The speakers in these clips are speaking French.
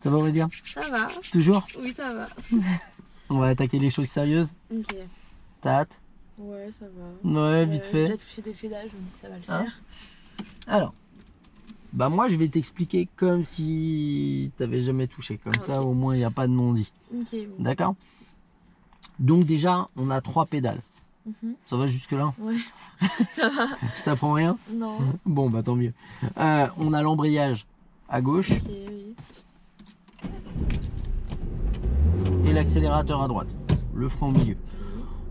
Ça va Aurélien? Ça va. Toujours? Oui, ça va. On va attaquer les choses sérieuses. Ok. T'as hâte? Ouais, ça va. Ouais, vite J'ai fait. déjà touché des pédales, je me dis ça va le Hein? faire. Alors, bah moi je vais t'expliquer comme si t'avais jamais touché. Comme Ah, ça ok. au moins il n'y a pas de non-dit. Ok. Bon. D'accord? Donc déjà, on a 3 pédales. Mhm. Ça va jusque là? Ouais. Ça va. Je t'apprends rien? Non. Bon bah tant mieux. On a l'embrayage à gauche Ok, oui. et l'accélérateur à droite. Le frein au milieu.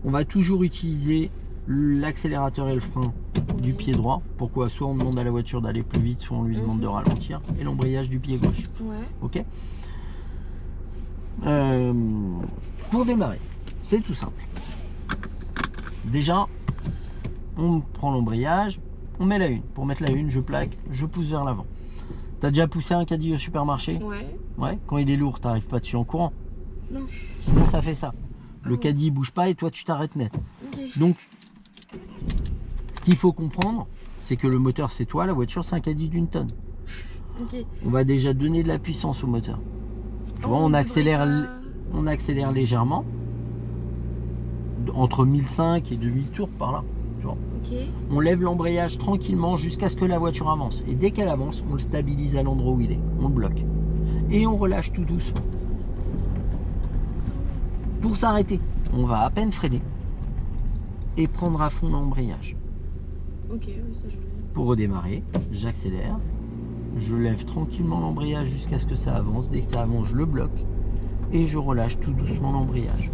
On va toujours utiliser l'accélérateur et le frein du pied droit. Pourquoi? Soit on demande à la voiture d'aller plus vite, soit on lui demande de ralentir. Et l'embrayage du pied gauche. Ouais. Ok? Pour démarrer, c'est tout simple. Déjà, on prend l'embrayage, on met la une. Pour mettre la une, je plaque, je pousse vers l'avant. T'as déjà poussé un caddie au supermarché? Ouais. Ouais. Quand il est lourd, t'arrives pas dessus en courant. Non. Sinon, ça fait ça. Le bon caddie bouge pas et toi, tu t'arrêtes net. Ok. Donc, ce qu'il faut comprendre, c'est que le moteur, c'est toi, la voiture, c'est un caddie d'une tonne. Ok. On va déjà donner de la puissance au moteur. Tu vois, on accélère légèrement, entre 1005 et 2000 tours par là. Tu vois. Ok. On lève l'embrayage tranquillement jusqu'à ce que la voiture avance. Et dès qu'elle avance, on le stabilise à l'endroit où il est. On le bloque. Et on relâche tout doucement. Pour s'arrêter, on va à peine freiner et prendre à fond l'embrayage. Ok, oui, ça je l'ai. Pour redémarrer, j'accélère. Je lève tranquillement l'embrayage jusqu'à ce que ça avance. Dès que ça avance, je le bloque. Et je relâche tout doucement l'embrayage.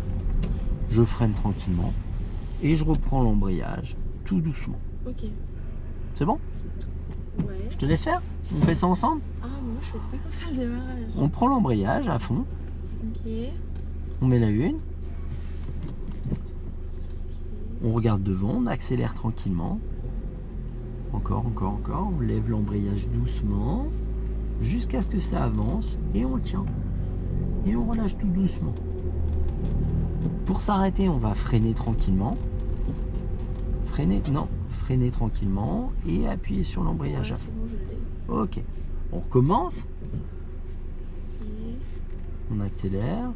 Je freine tranquillement. Et je reprends l'embrayage tout doucement. Ok. C'est bon? Ouais. Je te laisse faire? On fait ça ensemble? Ah, mais moi je faisais pas comme ça le démarrage. On prend l'embrayage à fond. Ok. On met la une. On regarde devant. On accélère tranquillement. Encore. On lève l'embrayage doucement. Jusqu'à ce que ça avance. Et on le tient. Et on relâche tout doucement. Pour s'arrêter, on va freiner tranquillement. Freiner tranquillement et appuyer sur l'embrayage à Ouais, fond. c'est bon, je l'ai. Ok. On recommence. Ok. On accélère.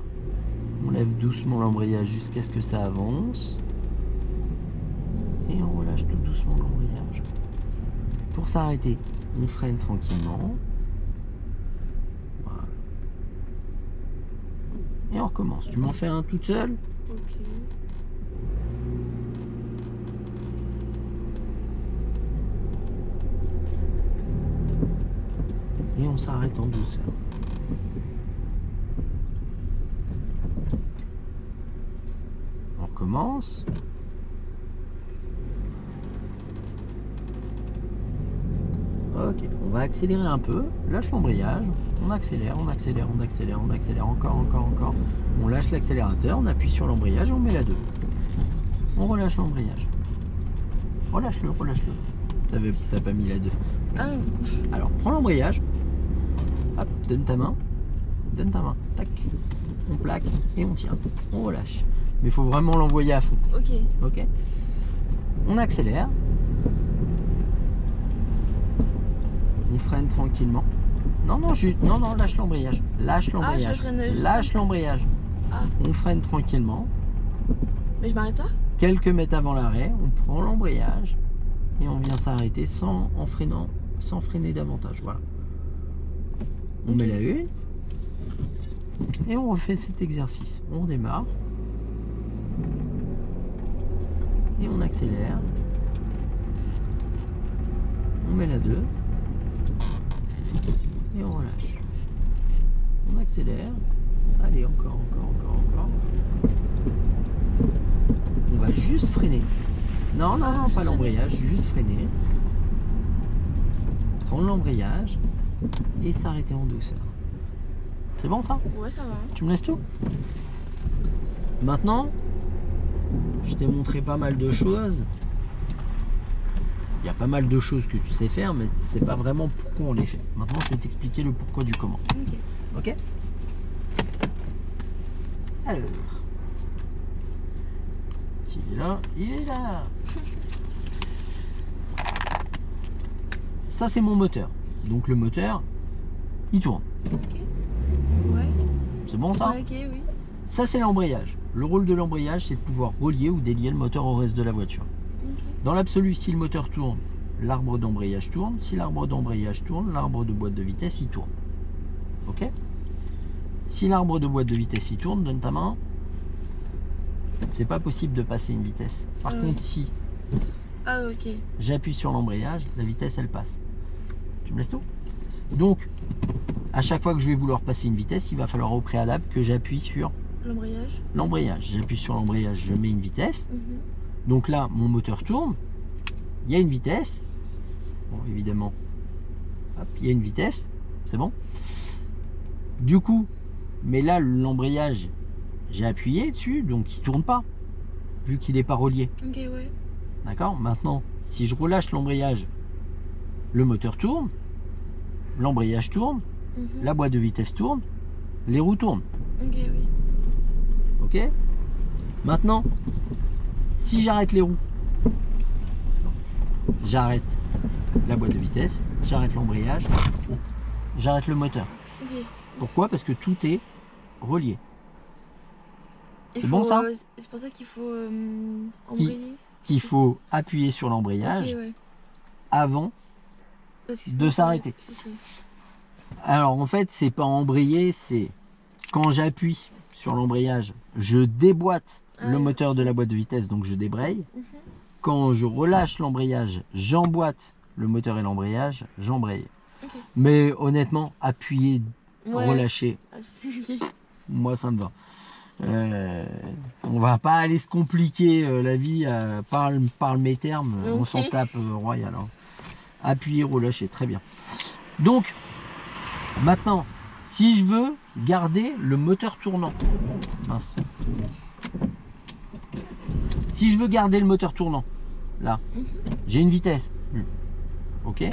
On lève doucement l'embrayage jusqu'à ce que ça avance. Et on relâche tout doucement l'embrayage. Pour s'arrêter, on freine tranquillement. Voilà. Et on recommence. Tu m'en fais un toute seule? Ok. Et on s'arrête en douceur. On recommence. Ok, on va accélérer un peu. Lâche l'embrayage. On accélère. Encore. On lâche l'accélérateur, on appuie sur l'embrayage et on met la 2. On relâche l'embrayage. Relâche-le. T'as pas mis la 2. Ah, Alors, prends l'embrayage. Hop, donne ta main. Tac. On plaque et on tire. On relâche. Mais il faut vraiment l'envoyer à fond. ok. Ok? On accélère. On freine tranquillement. Non, lâche l'embrayage. Lâche l'embrayage. je freine juste Lâche comme ça. l'embrayage. Ah. On freine tranquillement. Mais je m'arrête pas? Quelques mètres avant l'arrêt, on prend l'embrayage et on vient s'arrêter sans freiner davantage. Voilà. On met la une et on refait cet exercice. On démarre et on accélère. On met la 2 et on relâche. On accélère. Allez, encore. On va juste freiner. Non, pas l'embrayage, juste freiner. Prendre l'embrayage et s'arrêter en douceur. C'est bon ça? Ouais, ça va. Tu me laisses tout? Maintenant, je t'ai montré pas mal de choses. Il y a pas mal de choses que tu sais faire, mais c'est pas vraiment pourquoi on les fait. Maintenant, je vais t'expliquer le pourquoi du comment. Ok. Ok? Alors, s'il est là, il est là. Ça, c'est mon moteur. Donc le moteur, il tourne. Ok. C'est bon ça? Ouais, ok, oui. Ça c'est l'embrayage. Le rôle de l'embrayage, c'est de pouvoir relier ou délier le moteur au reste de la voiture. Ok. Dans l'absolu, si le moteur tourne, l'arbre d'embrayage tourne. Si l'arbre d'embrayage tourne, l'arbre de boîte de vitesse il tourne. Ok? Si l'arbre de boîte de vitesse il tourne, donne ta main. C'est pas possible de passer une vitesse. Par Ah contre, oui. si Ah, ok. j'appuie sur l'embrayage, la vitesse elle passe. Tu me laisses tout? Donc, à chaque fois que je vais vouloir passer une vitesse, il va falloir au préalable que j'appuie sur L'embrayage. l'embrayage. J'appuie sur l'embrayage, je mets une vitesse. Mhm. Donc là, mon moteur tourne. Il y a une vitesse. Bon, évidemment, hop, il y a une vitesse. C'est bon. Du coup, mais là, l'embrayage, j'ai appuyé dessus, donc il tourne pas, vu qu'il n'est pas relié. Ok, ouais. D'accord? Maintenant, si je relâche l'embrayage, le moteur tourne, l'embrayage tourne, Mhm. la boîte de vitesse tourne, les roues tournent. Ok, oui. Ok? Maintenant, si j'arrête les roues, j'arrête la boîte de vitesse, j'arrête l'embrayage, j'arrête le moteur. Ok. Pourquoi? Parce que tout est relié. Il C'est bon, ça? C'est pour ça qu'il faut embrayer. Qu'il faut appuyer sur l'embrayage Ok, ouais. avant. Parce que de sinon, ça s'arrêter. arrête. Ok. Alors en fait, c'est pas embrayer, c'est quand j'appuie sur l'embrayage, je déboîte Ah le oui. moteur de la boîte de vitesse, donc je débraye. Mhm. Quand je relâche l'embrayage, j'emboîte le moteur et l'embrayage, j'embraye. Ok. Mais honnêtement, appuyer, Ouais. relâcher, Ah, ok. moi ça me va. On va pas aller se compliquer la vie, parle mes termes, on Ok. s'en tape royal. Hein. Appuyer, relâcher, très bien. Donc, maintenant, si je veux garder le moteur tournant, mince. Si je veux garder le moteur tournant, là, Mhm. j'ai une vitesse. Ok.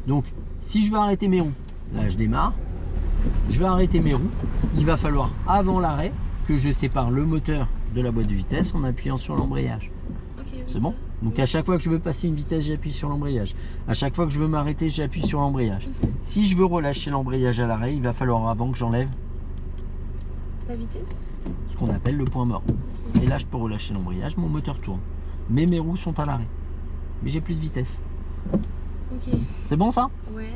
Donc, si je veux arrêter mes roues, là je démarre, je vais arrêter mes roues, il va falloir avant l'arrêt que je sépare le moteur de la boîte de vitesse en appuyant sur l'embrayage. Ok, oui, C'est bon? ça. Donc à chaque fois que je veux passer une vitesse, j'appuie sur l'embrayage. À chaque fois que je veux m'arrêter, j'appuie sur l'embrayage. Mhm. Si je veux relâcher l'embrayage à l'arrêt, il va falloir avant que j'enlève La vitesse. ce qu'on appelle le point mort. Et là, je peux relâcher l'embrayage, mon moteur tourne. Mais mes roues sont à l'arrêt. Mais j'ai plus de vitesse. Ok. C'est bon ça? Ouais.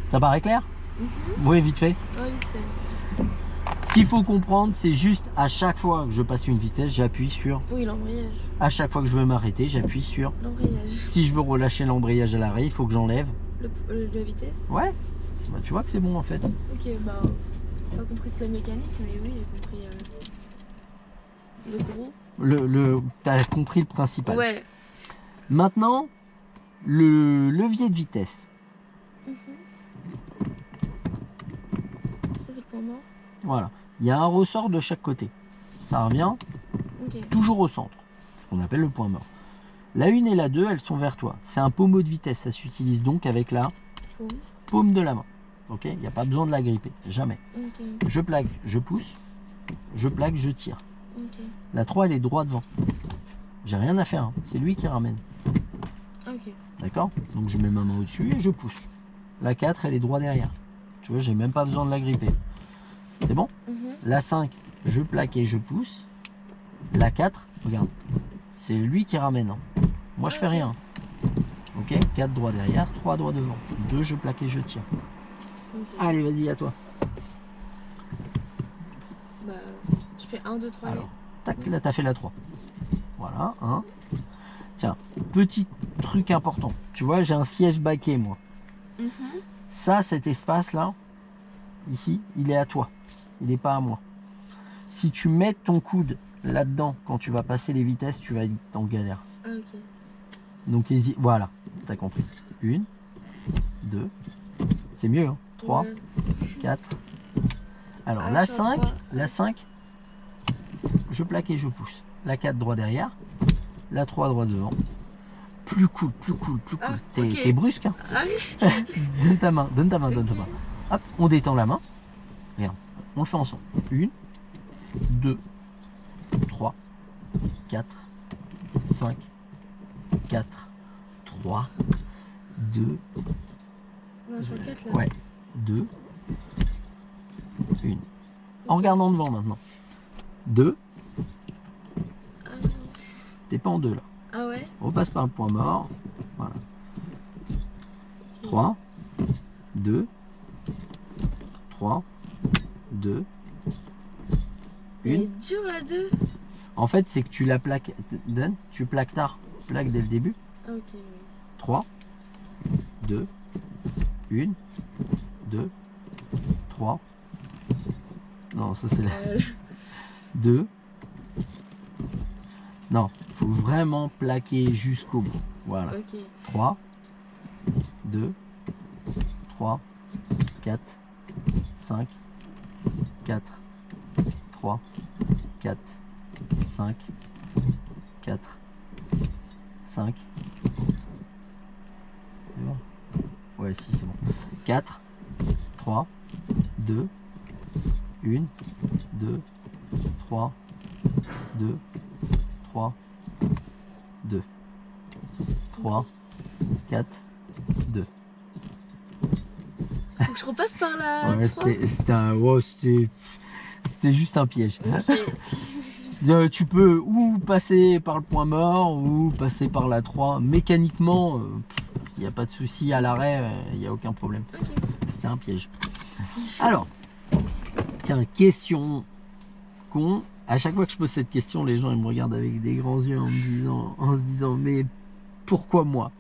Ça paraît clair? Mhm. Oui, vite fait. Ouais, vite fait. Ce qu'il faut comprendre, c'est juste à chaque fois que je passe une vitesse, j'appuie sur. Oui, l'embrayage. À chaque fois que je veux m'arrêter, j'appuie sur. L'embrayage. Si je veux relâcher l'embrayage à l'arrêt, il faut que j'enlève. La vitesse. Ouais. Bah, tu vois que c'est bon en fait. Ok, bah. J'ai pas compris toute la mécanique, mais oui, j'ai compris le gros. T'as compris le principal. Ouais. Maintenant, le levier de vitesse. Mhm. Ça, c'est le point mort. Voilà. Il y a un ressort de chaque côté. Ça revient Ok. toujours au centre. Ce qu'on appelle le point mort. La 1 et la 2, elles sont vers toi. C'est un pommeau de vitesse. Ça s'utilise donc avec la Paume. paume de la main. Ok? Il n'y a pas besoin de la gripper. Jamais. Ok. Je plaque, je pousse. Je plaque, je tire. Ok. La 3, elle est droit devant. J'ai rien à faire. Hein. C'est lui qui ramène. Ok. D'accord? Donc je mets ma main au-dessus et je pousse. La 4, elle est droit derrière. Tu vois, j'ai même pas besoin de la gripper. C'est bon? Mhm. La 5, je plaque et je pousse. La 4, regarde, c'est lui qui ramène. Hein. Moi, je fais Ok. rien. Ok? 4 droit derrière, 3 droit devant. 2, je plaque et je tire. Ok. Allez, vas-y, à toi. Bah, je fais 1, 2, 3. Alors, tac, là, t'as fait la 3. Voilà, 1. Tiens, petit truc important. Tu vois, j'ai un siège baquet, moi. Mhm. Ça, cet espace-là, ici, il est à toi. Il n'est pas à moi. Si tu mets ton coude là-dedans, quand tu vas passer les vitesses, tu vas être en galère. Ah, ok. Donc, voilà, t'as compris. 1, 2, c'est mieux, hein. 3, Ouais. 4. Alors, Ah, la je suis à 5, 3. la 5, je plaque et je pousse. La 4, droit derrière. La 3, droit devant. Plus cool, plus cool, plus cool. Ah, ok. T'es brusque, hein. Ah oui. Donne ta main, donne ta main, donne ta Ok. main. Hop, on détend la main. Regarde, on le fait ensemble. 1, 2, 3, 4, 5, 4, 3, 2, Non, c'est 4 là. ouais, 2, Une. En regardant devant maintenant. 2. Ah, T'es pas en 2 là. ah ouais. On passe par le point mort. Voilà. 3. 2. 3. 2. Elle Une. est dure la 2. En fait, c'est que tu la plaques. Donne. Tu plaques tard. Plaque dès le début. Ah, ok, oui. 3. 2. 1. 2. 3. Non, ça c'est la. 2. Non, faut vraiment plaquer jusqu'au bout. Voilà. Ok. 3. 2. 3. 4. 5. 4. 3. 4. 5. 4. 5. C'est bon? Ouais, si, c'est bon. 4. 3. 2. 1. 2. 3. 2. 3. 2. 3. 4. 2. Faut que je repasse par la Ouais, 3. c'était juste un piège. Ok. Tu peux ou passer par le point mort ou passer par la 3. Mécaniquement, il n'y a pas de souci à l'arrêt, il n'y a aucun problème. Ok. C'était un piège. Alors, tiens, question con. À chaque fois que je pose cette question, les gens ils me regardent avec des grands yeux en se disant mais pourquoi moi?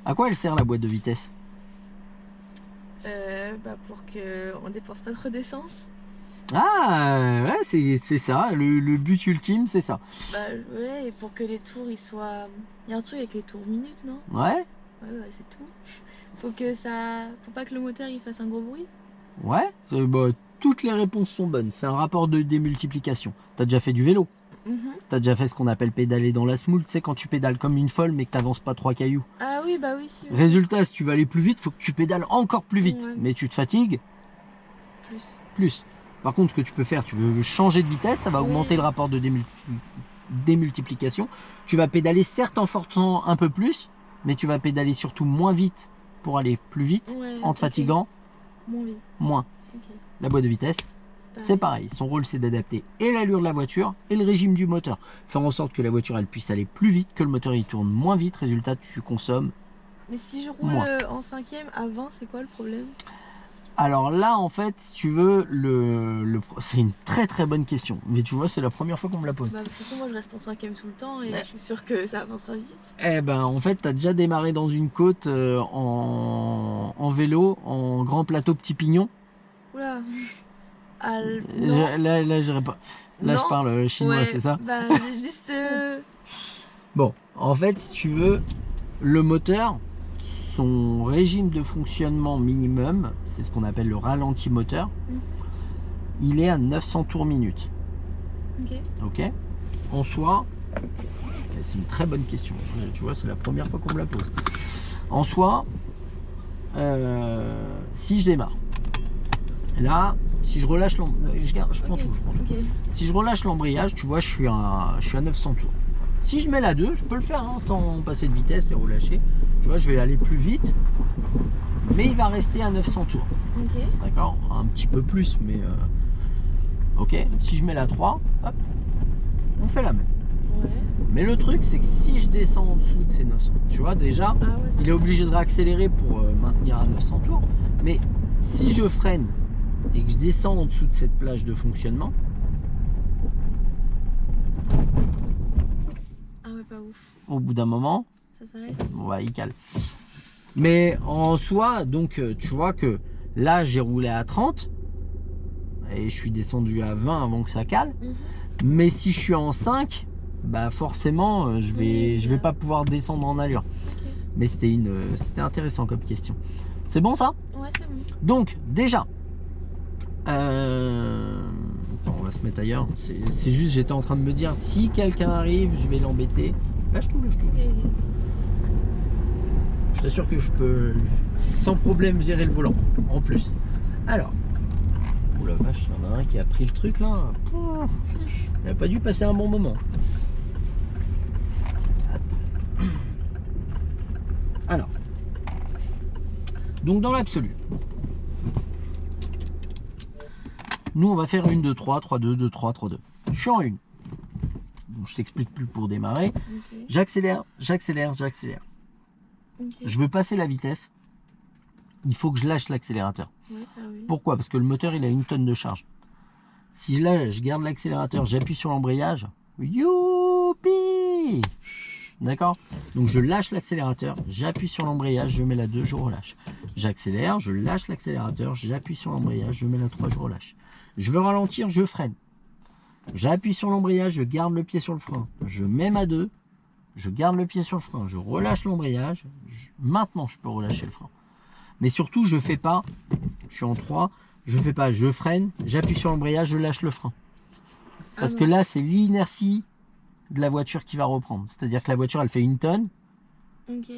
À quoi elle sert la boîte de vitesse? Bah pour que on dépense pas trop d'essence. Ah ouais, c'est ça, le but ultime c'est ça. Bah ouais, et pour que les tours ils soient. Il y a un truc avec les tours minutes, non? Ouais, Ouais, c'est tout. Faut pas que le moteur il fasse un gros bruit. ouais, bah, toutes les réponses sont bonnes. C'est un rapport de démultiplication. T'as déjà fait du vélo? T'as déjà fait ce qu'on appelle pédaler dans la semoule, tu sais, quand tu pédales comme une folle mais que t'avances pas 3 cailloux. Ah oui, bah oui, si. Oui. Résultat, si tu veux aller plus vite, faut que tu pédales encore plus vite. Ouais. Mais tu te fatigues Plus. Par contre, ce que tu peux faire, tu peux changer de vitesse, ça va Oui. augmenter le rapport de démultiplication. Tu vas pédaler certes en forçant un peu plus, mais tu vas pédaler surtout moins vite pour aller plus vite, Ouais, en te fatiguant Moins vite. moins. Ok. La boîte de vitesse, c'est pareil. Son rôle, c'est d'adapter et l'allure de la voiture et le régime du moteur. Faire en sorte que la voiture, elle puisse aller plus vite, que le moteur, il tourne moins vite. Résultat, tu consommes. Mais si je roule Moins. en 5ème à 20, c'est quoi le problème? Alors là, en fait, si tu veux, c'est une très très bonne question. Mais tu vois, c'est la première fois qu'on me la pose. Bah, de toute façon, moi je reste en 5ème tout le temps et je suis sûre que ça avancera vite. Eh ben, en fait, t'as déjà démarré dans une côte en vélo, en grand plateau petit pignon. Oula. Ah, non. Là, j'irai pas. Là, Non. je parle chinois, Ouais, c'est ça? Bah, j'ai juste. Bon, en fait, si tu veux, le moteur, son régime de fonctionnement minimum, c'est ce qu'on appelle le ralenti moteur, il est à 900 tours minute. Ok. Ok? En soi, c'est une très bonne question. Tu vois, c'est la première fois qu'on me la pose. En soi, si je démarre, là, si je relâche l'embrayage, je prends tout. Ok. Si je relâche l'embrayage, tu vois, je suis à 900 tours. Si je mets la 2, je peux le faire hein, sans passer de vitesse et relâcher. Tu vois, je vais aller plus vite, mais il va rester à 900 tours. Ok. D'accord? Un petit peu plus, mais ok. Si je mets la 3, hop, on fait la même. Ouais. Mais le truc, c'est que si je descends en dessous de ces 900, tu vois, déjà, Ah ouais, ça il est obligé de réaccélérer pour maintenir à 900 tours. Mais si je freine et que je descends en dessous de cette plage de fonctionnement, Ah ouais, pas ouf. au bout d'un moment, Ça s'arrête. on va y cale. Mais en soi, donc tu vois que là j'ai roulé à 30 et je suis descendu à 20 avant que ça cale. Mais si je suis en 5, bah forcément je vais pas pouvoir descendre en allure. Ok. Mais c'était intéressant comme question. C'est bon ça? Ouais, c'est bon. Donc déjà, attends, on va se mettre ailleurs. C'est juste, j'étais en train de me dire si quelqu'un arrive, je vais l'embêter. Lâche tout. Ok. Je t'assure que je peux sans problème gérer le volant. En plus. Alors, oh la vache, il y en a un qui a pris le truc là. Il n'a pas dû passer un bon moment. Alors, donc dans l'absolu, Nous, on va faire 1, 2, 3, 3, 2, 2, 3, 3, 2. Je suis en 1. Donc, je t'explique plus pour démarrer. Ok. J'accélère, j'accélère, j'accélère. Ok. Je veux passer la vitesse. Il faut que je lâche l'accélérateur. Ouais, ça oui. Pourquoi? Parce que le moteur, il a 1 tonne de charge. Si je garde l'accélérateur, j'appuie sur l'embrayage. Youpi! D'accord? Donc je lâche l'accélérateur, j'appuie sur l'embrayage, je mets la 2, je relâche. J'accélère, je lâche l'accélérateur, j'appuie sur l'embrayage, je mets la 3, je relâche. Je veux ralentir, je freine. J'appuie sur l'embrayage, je garde le pied sur le frein. Je mets ma 2, je garde le pied sur le frein, je relâche l'embrayage. Maintenant, je peux relâcher le frein. Mais surtout, je fais pas, je suis en 3, je fais pas, je freine, j'appuie sur l'embrayage, je lâche le frein. Parce que là, c'est l'inertie de la voiture qui va reprendre. C'est-à-dire que la voiture, elle fait 1 tonne. Ok.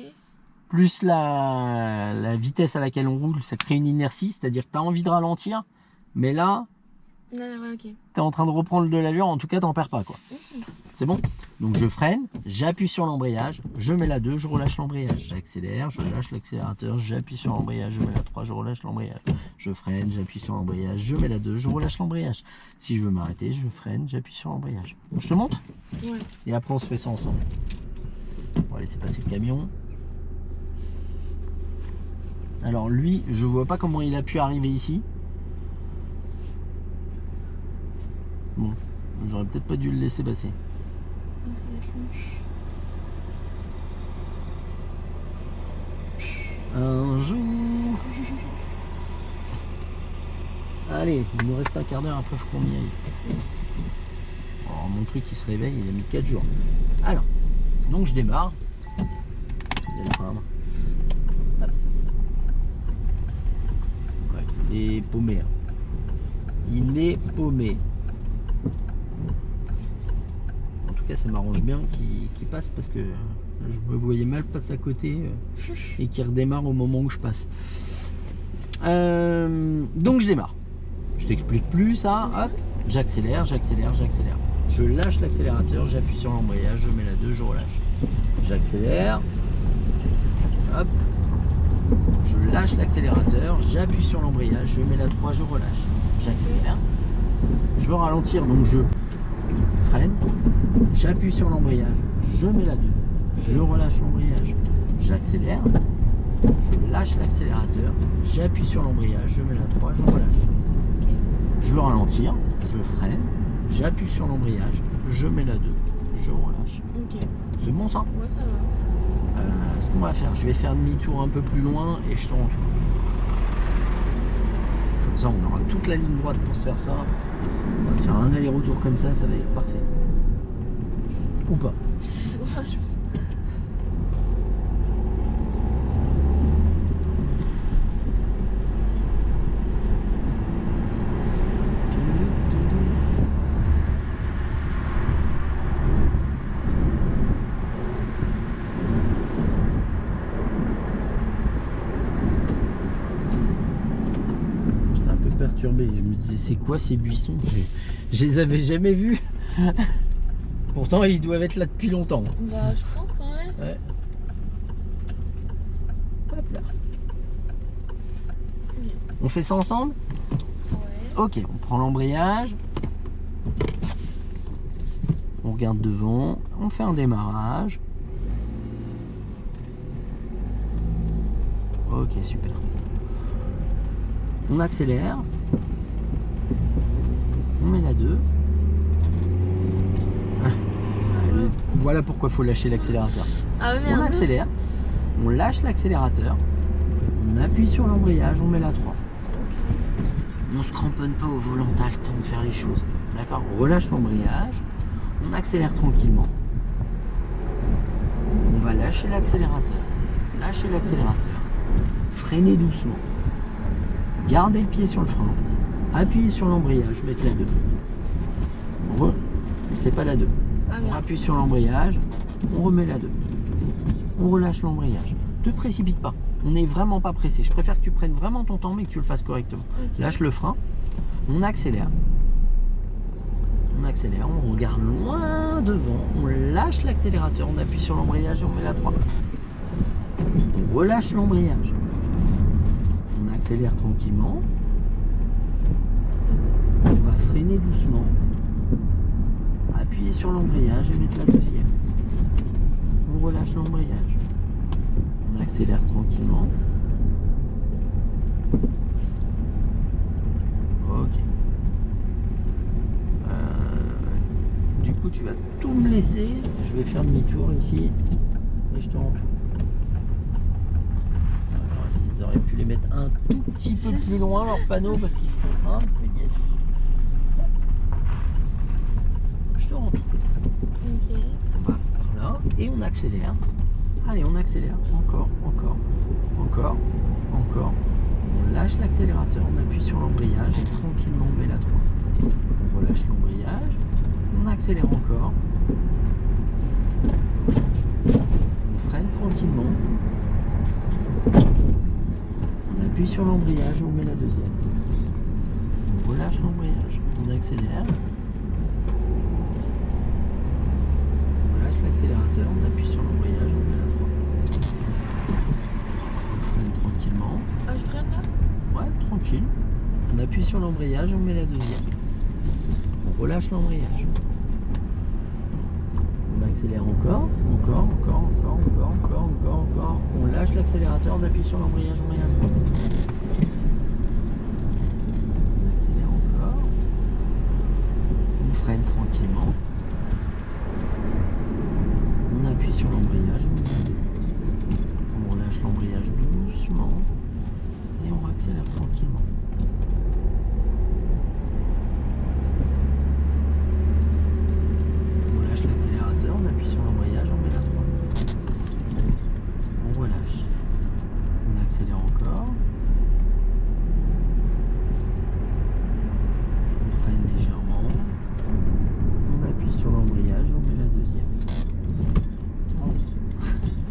Plus la vitesse à laquelle on roule, ça crée une inertie. C'est-à-dire que tu as envie de ralentir. Mais là, Non, ouais, ok. tu es en train de reprendre de l'allure. En tout cas, tu n'en perds pas, quoi. C'est bon? Donc, je freine, j'appuie sur l'embrayage, je mets la 2, je relâche l'embrayage. J'accélère, je lâche l'accélérateur, j'appuie sur l'embrayage, je mets la 3, je relâche l'embrayage. Je freine, j'appuie sur l'embrayage, je mets la 2, je relâche l'embrayage. Si je veux m'arrêter, je freine, j'appuie sur l'embrayage. Je te montre? Ouais. Et après, on se fait ça ensemble. On va laisser passer le camion. Alors lui, je vois pas comment il a pu arriver ici. Bon, j'aurais peut-être pas dû le laisser passer. Ça va être long. Un jour. Allez, il nous reste un quart d'heure, après faut qu'on y aille. Alors, mon truc il se réveille, il a mis 4 jours. Alors, donc je démarre. Il y a le frein à main. Hop. Ouais, il est paumé. Hein. Il est paumé. En tout cas, ça m'arrange bien qu'il passe parce que je me voyais mal passer à côté et qu'il redémarre au moment où je passe. Donc je démarre. Je t'explique plus ça. Hop, j'accélère, j'accélère, j'accélère. Je lâche l'accélérateur, j'appuie sur l'embrayage, je mets la 2, je relâche. J'accélère. Hop. Je lâche l'accélérateur, j'appuie sur l'embrayage, je mets la 3, je relâche. J'accélère. Je veux ralentir, donc je freine. J'appuie sur l'embrayage, je mets la 2. Je relâche l'embrayage. J'accélère. Je lâche l'accélérateur, j'appuie sur l'embrayage, je mets la 3, je relâche. Je veux ralentir, je freine, j'appuie sur l'embrayage, je mets la 2, je relâche. Ok. C'est bon ça? Ouais, ça va. Ce qu'on va faire, je vais faire demi-tour un peu plus loin et je te retourne. Comme ça, on aura toute la ligne droite pour se faire ça. On va se faire un aller-retour comme ça va être parfait. Ou pas. Perturbé. Je me disais, c'est quoi ces buissons? Je les avais jamais vus. Pourtant, ils doivent être là depuis longtemps. Bah, je pense quand même. Ouais. Hop là. On fait ça ensemble? Ouais. Ok, on prend l'embrayage. On regarde devant. On fait un démarrage. Ok, super. On accélère. On met la 2. Voilà pourquoi il faut lâcher l'accélérateur. Ah ouais, On merde. accélère. On lâche l'accélérateur. On appuie sur l'embrayage. On met la 3. On se cramponne pas au volant. T'as le temps de faire les choses. D'accord? On relâche l'embrayage. On accélère tranquillement. On va lâcher l'accélérateur. Lâcher l'accélérateur. Freiner doucement. Gardez le pied sur le frein. Appuyez sur l'embrayage. Mettez la 2. C'est pas la 2. Ah, On merde. appuie sur l'embrayage. On remet la 2. On relâche l'embrayage. Ne te précipite pas. On n'est vraiment pas pressé. Je préfère que tu prennes vraiment ton temps mais que tu le fasses correctement. Ok. Lâche le frein. On accélère. On accélère. On regarde loin devant. On lâche l'accélérateur. On appuie sur l'embrayage et on met la 3. On relâche l'embrayage. On accélère tranquillement. freiner doucement. Appuyer sur l'embrayage et mettre la deuxième. On relâche l'embrayage. On accélère tranquillement. Ok. Du coup, tu vas tout me laisser. Je vais faire demi-tour ici et je te rends tout. Alors, ils auraient pu les mettre un tout petit peu plus loin, leurs panneaux, parce qu'ils font un peu gâche. Je te rends tout. Ok. On va par là et on accélère. Allez, on accélère. Encore, encore, encore, encore. On lâche l'accélérateur, on appuie sur l'embrayage et tranquillement on met la 3. On relâche l'embrayage, on accélère encore. On freine tranquillement. On appuie sur l'embrayage et on met la deuxième. On relâche l'embrayage, on accélère. On lâche l'accélérateur, on appuie sur l'embrayage, on met la 3. On freine tranquillement. Ah, je freine là? Ouais, tranquille. On appuie sur l'embrayage, on met la deuxième. On relâche l'embrayage. On accélère encore, encore, encore, encore, encore, encore, encore, encore. On lâche l'accélérateur, on appuie sur l'embrayage, on met la 3. On accélère encore. On freine tranquillement. On appuie sur l'embrayage, on met la 2. On relâche l'embrayage doucement. Et on accélère tranquillement. On lâche l'accélérateur, on appuie sur l'embrayage, on met la 3. On relâche. On accélère encore. On freine légèrement. On appuie sur l'embrayage, on met la deuxième.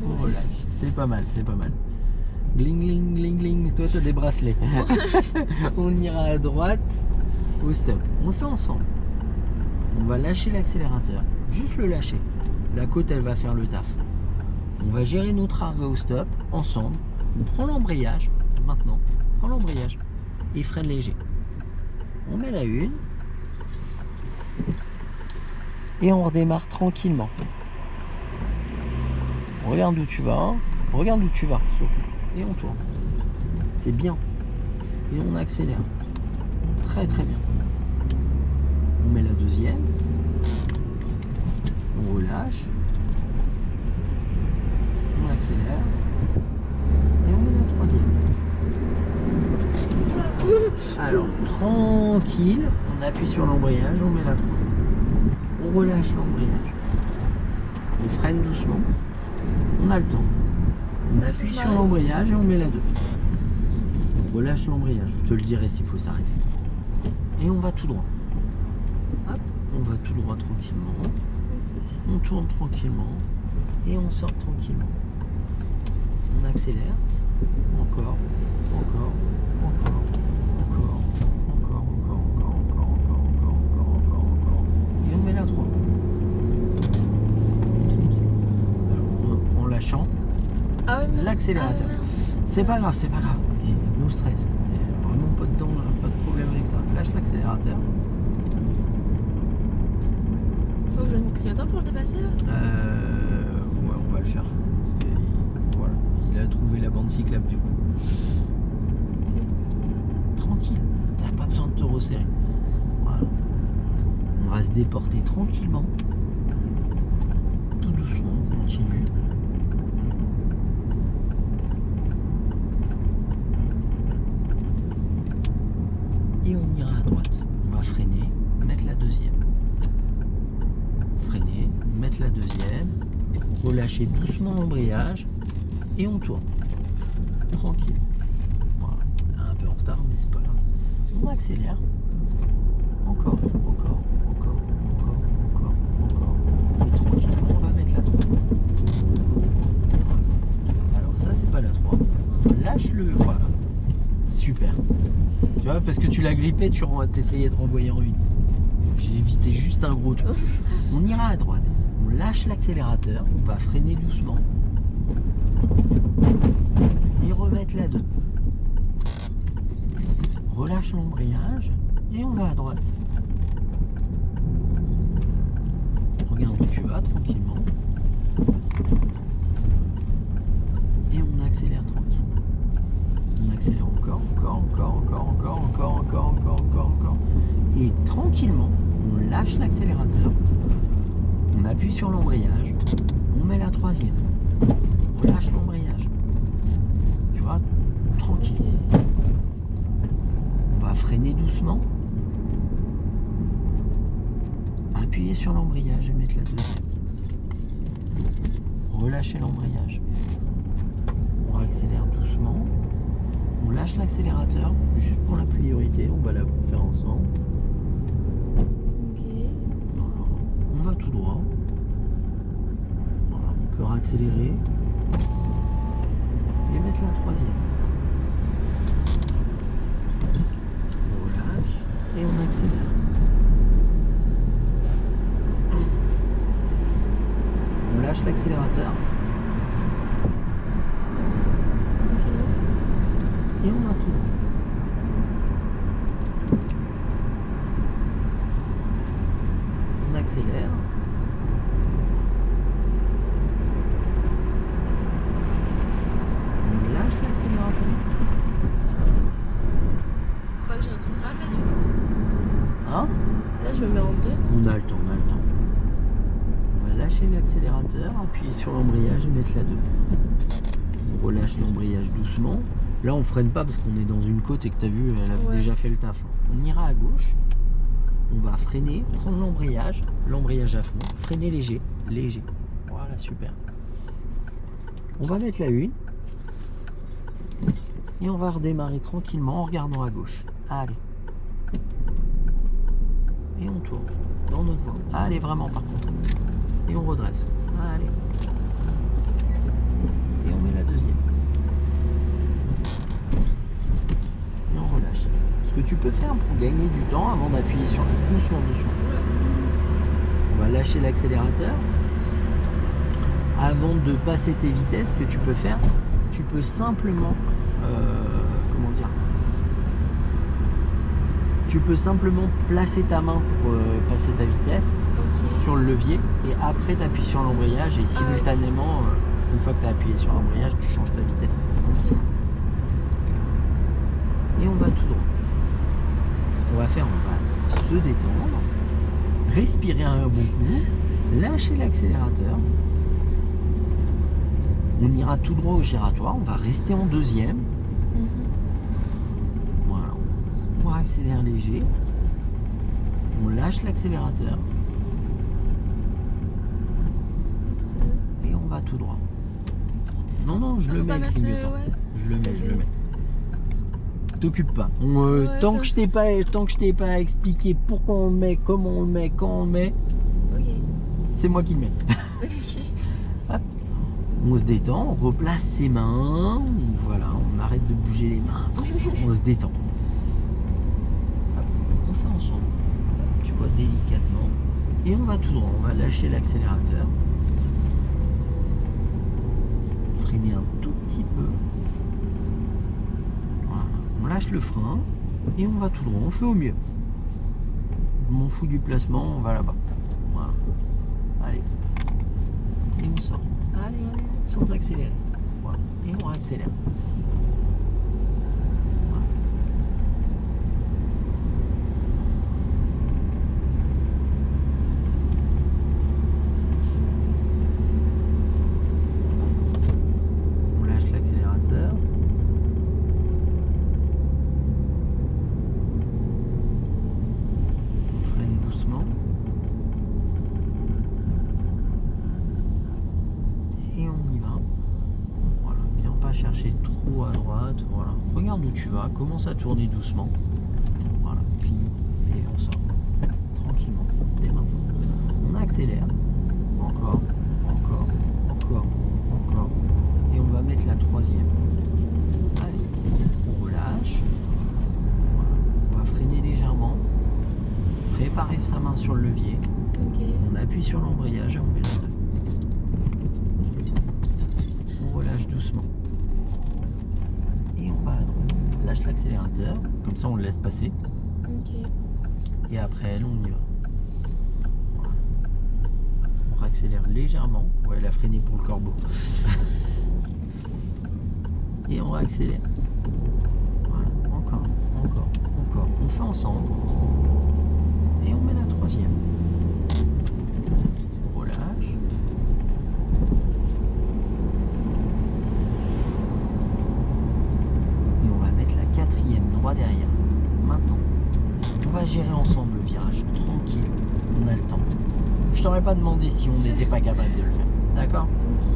On relâche. C'est pas mal, c'est pas mal. Gling, gling, gling, gling. Toi, tu as des bracelets. On ira à droite au stop. On le fait ensemble. On va lâcher l'accélérateur. Juste le lâcher. La côte, elle va faire le taf. On va gérer notre arrêt au stop ensemble. On prend l'embrayage. Maintenant, on prend l'embrayage. Et freine léger. On met la 1. Et on redémarre tranquillement. Regarde où tu vas. Regarde où tu vas, surtout. Et on tourne. C'est bien. Et on accélère. Très très bien. On met la deuxième. On relâche. On accélère. Et on met la troisième. Alors, tranquille. On appuie sur l'embrayage. On met la 3. On relâche l'embrayage. On freine doucement. On a le temps. On appuie sur l'embrayage et on met la 2. On relâche l'embrayage, je te le dirai s'il faut s'arrêter. Et on va tout droit. Hop, on va tout droit tranquillement. On tourne tranquillement. Et on sort tranquillement. On accélère. Encore, encore, encore, encore, encore, encore, encore, encore, encore, encore, encore, encore. Et on met la 3. Alors, en lâchant. Ah ouais, L'accélérateur. C'est pas grave, c'est pas grave. No stress. Vraiment pas dedans, pas de problème avec ça. Lâche l'accélérateur. Faut que je me tire temps pour le dépasser là? Ouais, on va le faire. Parce que, voilà, il a trouvé la bande cyclable du coup. Tranquille, t'as pas besoin de te resserrer. Voilà. On va se déporter tranquillement. Tout doucement, on continue. Et on ira à droite. On va freiner, mettre la deuxième. Freiner, mettre la deuxième. Relâcher doucement l'embrayage. Et on tourne. Tranquille. Voilà. Un peu en retard, mais c'est pas grave. On accélère. Encore, encore, encore, encore, encore, encore. Et tranquillement, on va mettre la 3. Alors ça, c'est pas la 3. Lâche-le, voilà. Super. Tu vois, parce que tu l'as grippé, tu essayais de renvoyer en ville. J'ai évité juste un gros truc. On ira à droite. On lâche l'accélérateur. On va freiner doucement. Et remettre la 2. Relâche l'embrayage. Et on va à droite. Regarde où tu vas tranquillement. Et on accélère tranquillement. On accélère encore. Et tranquillement, on lâche l'accélérateur. On appuie sur l'embrayage. On met la troisième. On lâche l'embrayage. Tu vois, tranquille. On va freiner doucement. Appuyer sur l'embrayage et mettre la deuxième. Relâcher l'embrayage. On accélère doucement. On lâche l'accélérateur juste pour la priorité. On va la faire ensemble. Ok. Voilà. On va tout droit. Voilà. On peut réaccélérer et mettre la troisième. On relâche et on accélère. On lâche l'accélérateur Ok. et on va tout droit. On accélère. On lâche l'accélérateur. Faut pas que je rentre en rage là du coup. Hein? Là je me mets en deux. On a le temps, on a le temps. On va lâcher l'accélérateur, appuyer sur l'embrayage et mettre la 2. On relâche l'embrayage doucement. Là on freine pas parce qu'on est dans une côte et que tu as vu, elle a Ouais. déjà fait le taf. On ira à gauche. On va freiner, prendre l'embrayage à fond, freiner léger, léger. Voilà, super. On va mettre la 1 et on va redémarrer tranquillement en regardant à gauche. Allez. Et on tourne dans notre voie. Allez, vraiment par contre. Et on redresse. Allez. Et on met la deuxième. Et on relâche. Ce que tu peux faire pour gagner du temps avant d'appuyer sur doucement. On va lâcher l'accélérateur. Avant de passer tes vitesses, ce que tu peux faire, tu peux simplement comment dire, tu peux simplement placer ta main pour passer ta vitesse Ok. sur le levier et après tu appuies sur l'embrayage et simultanément une fois que tu as appuyé sur l'embrayage tu changes ta vitesse Ok. et on va tout droit. Ce qu'on va faire, on va se détendre, respirer un bon coup, lâcher l'accélérateur, on ira tout droit au giratoire, on va rester en deuxième. Mhm. Voilà. On accélère léger. On lâche l'accélérateur. Et on va tout droit. Non, non, je le Faut mets pas le mettre, clignotant. ouais. Je le mets, C'est je le bon. mets. T'occupe pas. Ouais, tant ça- que je t'ai pas expliqué pourquoi on le met, comment on le met, quand on le met, Ok. c'est moi qui le mets. Ok. On se détend, on replace ses mains, voilà, on arrête de bouger les mains, on se détend. Hop, on fait ensemble, tu vois, délicatement, et on va tout droit, on va lâcher l'accélérateur, freiner un tout petit peu, voilà, on lâche le frein, et on va tout droit, on fait au mieux. Je m'en fous du placement, on va là-bas, voilà, allez, et on sort. Allez, allez, sans accélérer. Voilà. Et on accélère. Voilà. On lâche l'accélérateur. On freine doucement. Et on y va. Voilà, viens pas chercher trop à droite. Voilà, regarde où tu vas, commence à tourner doucement. Voilà, cligne et on sort. Tranquillement, dès maintenant. On accélère. Encore, encore, encore, encore. Et on va mettre la troisième. Allez, on relâche. Voilà, on va freiner légèrement. Préparer sa main sur le levier. Ok. On appuie sur l'embrayage et on met la 2. On relâche doucement. Et on va à droite. Lâche l'accélérateur, comme ça on le laisse passer. Ok. Et après elle, on y va. Voilà. On réaccélère légèrement. Ouais, elle a freiné pour le corbeau. Et on réaccélère. Voilà, encore. On fait ensemble. Et on met la troisième. On relâche. Et on va mettre la quatrième droit derrière. Maintenant, on va gérer ensemble le virage. Tranquille, on a le temps. Je t'aurais pas demandé si on n'était pas capable de le faire. D'accord ? Ok.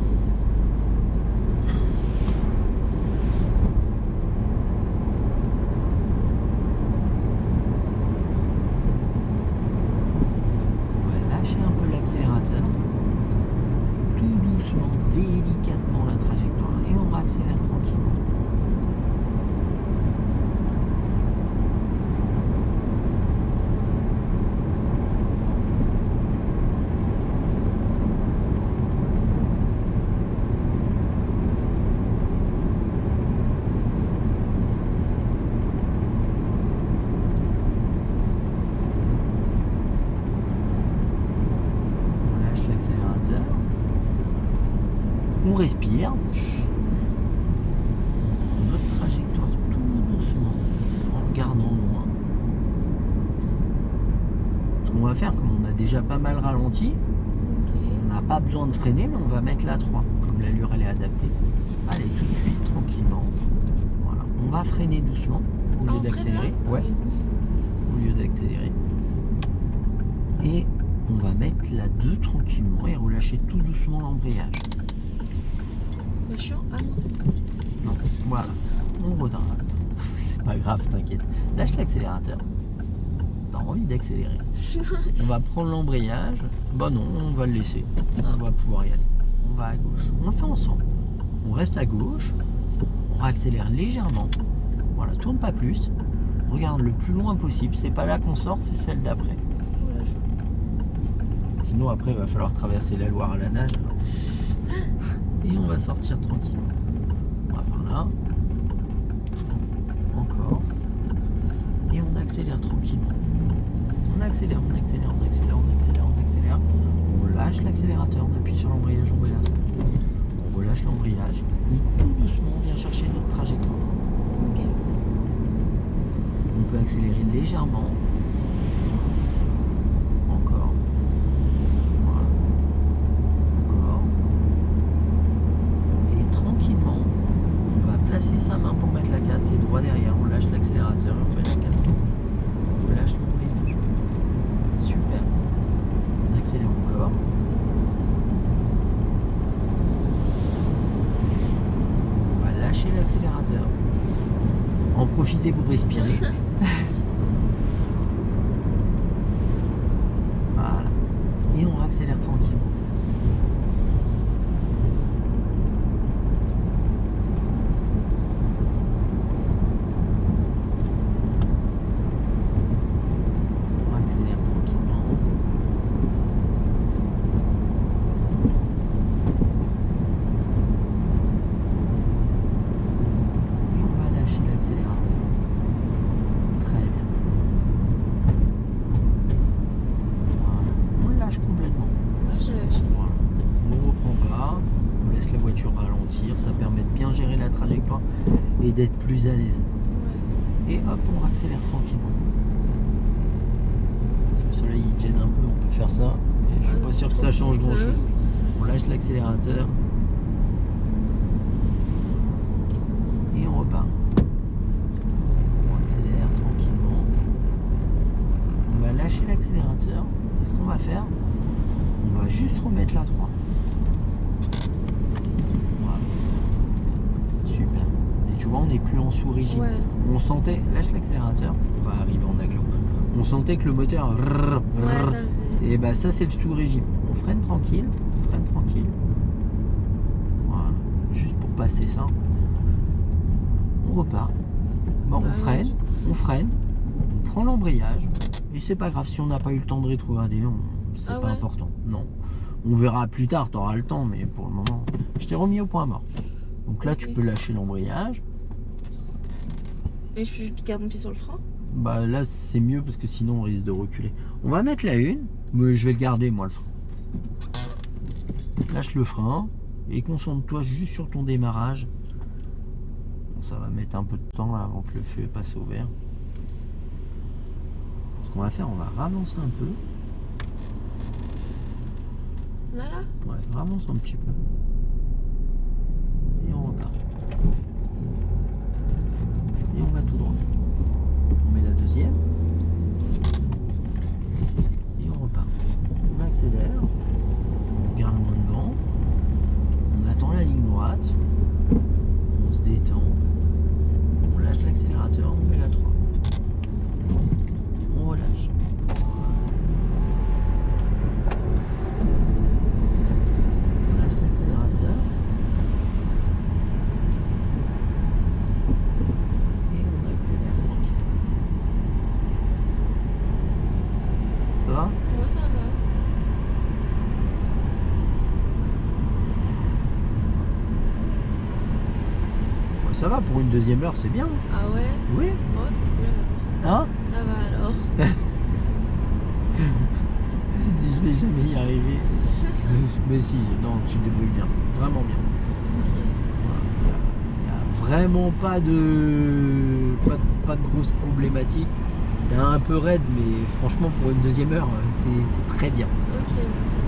On va lâcher un peu l'accélérateur. Tout doucement, délicatement la trajectoire. Et on réaccélère tranquillement. On lâche l'accélérateur. On respire. On prend notre trajectoire tout doucement en regardant loin. Ce qu'on va faire, comme on a déjà pas mal ralenti, Ok. on n'a pas besoin de freiner, mais on va mettre la 3, comme l'allure elle est adaptée. Allez, tout de suite, tranquillement. Voilà. On va freiner doucement au Ah, lieu on freine, d'accélérer. là Ouais, Ok. au lieu d'accélérer. Et on va mettre la 2 tranquillement et relâcher tout doucement l'embrayage. Pas chiant. Ah non. Non, voilà, on redresse. C'est pas grave, t'inquiète. Lâche l'accélérateur. T'as envie d'accélérer. On va prendre l'embrayage. Bah non, on va le laisser. On va pouvoir y aller. On va à gauche. On le fait ensemble. On reste à gauche. On réaccélère légèrement. Voilà, tourne pas plus. Regarde le plus loin possible. C'est pas là qu'on sort, c'est celle d'après. Oula, Sinon après il va falloir traverser la Loire à la nage. Et on va sortir tranquillement. On va par là. Encore. Et on accélère tranquillement. On accélère. On lâche l'accélérateur, on appuie sur l'embrayage, on relâche. On relâche l'embrayage. Et tout doucement, on vient chercher notre trajectoire. Ok. On peut accélérer légèrement. Encore. Voilà. Encore. Et tranquillement, on va placer sa main pour mettre la 4, c'est droit derrière, on lâche l'accélérateur et on met la 4. On lâche l'embrayage. Super. On accélère encore. On va lâcher l'accélérateur. En profiter pour respirer. Voilà. Et on accélère tranquillement. On accélère tranquillement. Et on va lâcher l'accélérateur. Très bien. Voilà. On le lâche complètement. Ouais, je lâche. Voilà. On ne reprend pas. On laisse la voiture ralentir. Ça permet de bien gérer la trajectoire et d'être plus à l'aise. Ouais. Et hop, on accélère tranquillement. Si le soleil il gêne un peu, on peut faire ça. Et je suis pas sûr que ça change grand chose. On lâche l'accélérateur. Et on repart. On accélère tranquillement. On va lâcher l'accélérateur. Et ce qu'on va faire, on va juste remettre la 3. Voilà. Super. Et tu vois, on n'est plus en sous-régime. Ouais. On sentait, lâche l'accélérateur, on va arriver en agglo. On sentait que le moteur, Ouais, ça faisait. et bah ça c'est le sous-régime. On freine tranquille, Voilà, juste pour passer ça. On repart. Bon, Bah oui. on prend l'embrayage, et c'est pas grave si on n'a pas eu le temps de rétrograder, c'est Ah pas ouais. important. Non. On verra plus tard, tu auras le temps, mais pour le moment, je t'ai remis au point mort. Donc là, tu Ok. peux lâcher l'embrayage. Et je garde mon pied sur le frein. Bah là c'est mieux parce que sinon on risque de reculer. On va mettre la 1, mais je vais le garder moi le frein. Lâche le frein et concentre-toi juste sur ton démarrage. Bon, ça va mettre un peu de temps là, avant que le feu passe au vert. Ce qu'on va faire, on va ravancer un peu. Là Ouais, ravance un petit peu. Et on repart. Et on va tout droit. On met la deuxième. Et on repart. On accélère. On garde le moins de vent. On attend la ligne droite. On se détend. On lâche l'accélérateur. On met la 3. On relâche. On lâche l'accélérateur. Et on accélère tranquille. Ça va? Ouais, ça va. Ouais, ça va, pour une deuxième heure, c'est bien. Ah ouais? Oui. Oh, c'est cool alors. Hein? Ça va alors. Si je vais jamais y arriver. Mais si, non, tu te débrouilles bien. Vraiment bien. Ok. Il n'y a vraiment pas de grosses problématiques. T'es un peu raide, mais franchement, pour une deuxième heure, c'est très bien. Ok, bon, ça va.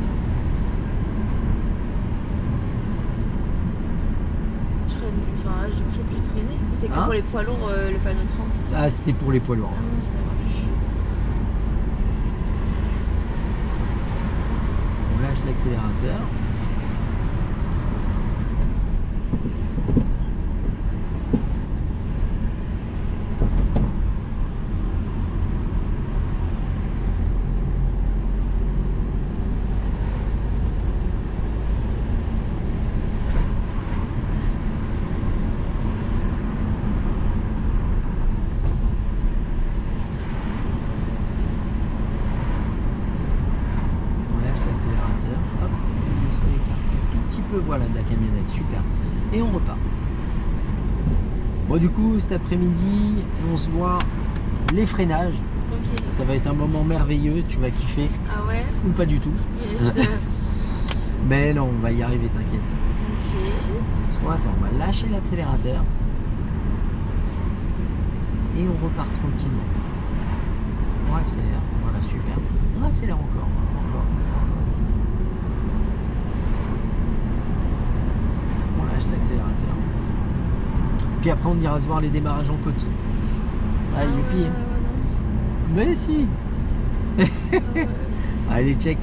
Je freine. Enfin, là, je peux plus traîner. C'est que Hein? pour les poids lourds, le panneau 30. Ah, c'était pour les poids lourds. Ah non, je vais voir plus. On lâche l'accélérateur. On lâche l'accélérateur. Hop, on s'est écarté un tout petit peu, voilà, de la camionnette. Super. Et on repart. Bon, du coup, cet après-midi, on se voit les freinages. Ok. Ça va être un moment merveilleux, tu vas kiffer. Ah ouais? Ou pas du tout. Yes. Mais non, on va y arriver, t'inquiète. Ok. Ce qu'on va faire, on va lâcher l'accélérateur. Et on repart tranquillement. On accélère, voilà, super. On accélère encore, encore. On lâche l'accélérateur. Puis après, on ira se voir les démarrages en côte. Ah, youpi. ouais, non. Mais si. Ah ouais. Allez, check.